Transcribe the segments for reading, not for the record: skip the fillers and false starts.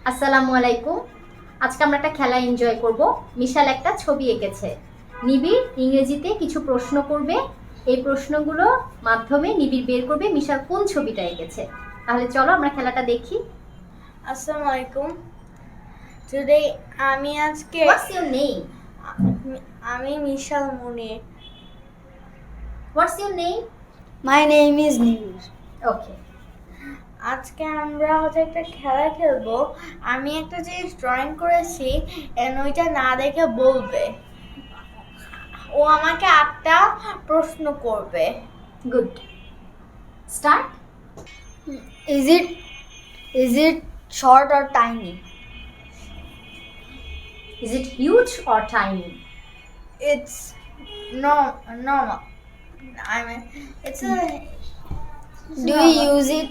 আসসালামু আলাইকুম। আজকে আমরা একটা খেলা এনজয় করব। মিশাল একটা ছবি এঁকেছে। নিবিড় ইংরেজিতে কিছু প্রশ্ন করবে। এই প্রশ্নগুলো মাধ্যমে নিবিড় বের করবে মিশাল কোন ছবিটা এঁকেছে। তাহলে চলো আমরা খেলাটা দেখি। আসসালামু আলাইকুম। টুডে আমি আজকে হোয়াটস ইওর নেম? আমি Mishal Munir. What's your name? My name is Nusrin. Okay. আজকে আমরা একটা খেলা খেলবো। আমি একটা জিনিস ড্রয়িং করেছি এন্ড ওইটা না দেখে বলবে। ও আমাকে 8টা প্রশ্ন করবে। Good. Start. Is it short or tiny? Is it huge or tiny? It's normal. I mean, it's a. Do we use it?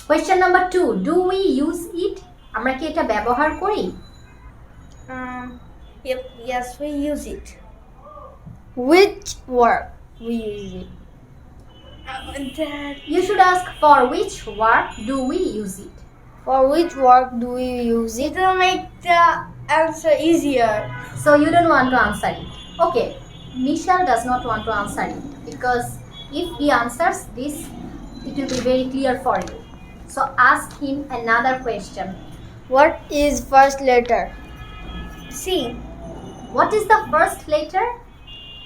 Question number 2, do we use it? আমরা কি এটা ব্যবহার করি? Yep, yes, we use it. Which work we use it? That You should ask for which work do we use it. For which work do we use it it? will make the answer easier. So you don't want to answer it. Okay, Mishal does not want to answer it because if he answers this, it will be very clear for you. So ask him another question. What is first letter? C. What is the first letter?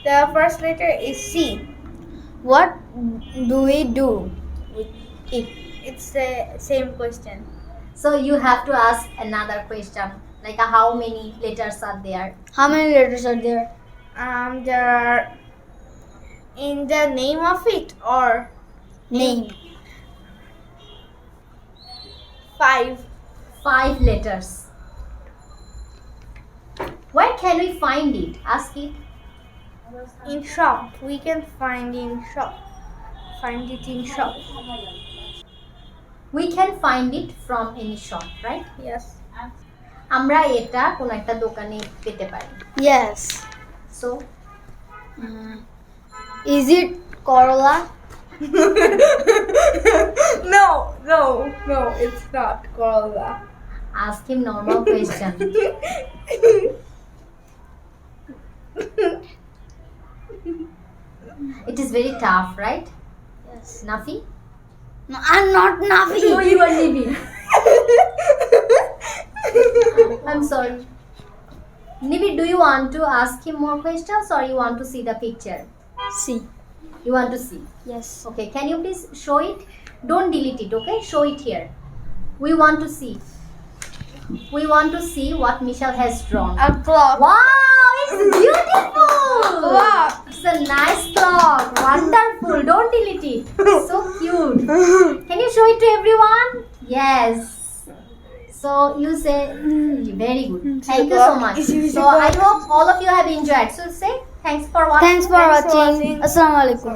The first letter is C. What do we do with it? It's the same question. So you have to ask another question, like how many letters are there? How many letters are there? There are in the name of it or Name. 5. 5 letters. Where can we find it? Ask it. In shop. We can find in shop. Find it in shop. We can find it from any shop, right? Yes. আমরা এটা কোন একটা দোকানে পেতে পারি। Yes. So Is it Corolla? No, it's not Corolla. ask him normal question. It is very tough, right? Yes. Nafi? No, I'm not Navi. No, you are Nibi. I'm sorry. Nibi, do you want to ask him more questions or you want to see the picture? See. You want to see? Yes. Okay, can you please show it? Don't delete it, okay? Show it here. We want to see. We want to see what Mishal has drawn. A clock. Wow, it's beautiful! Clock. It's a nice clock. Wonderful. Don't delete it. So cute. Can you show it to everyone? Yes. So you say, very good. Thank you so much. So I hope all of you have enjoyed. So say, thanks for watching. Thanks for watching. Assalamu alaikum.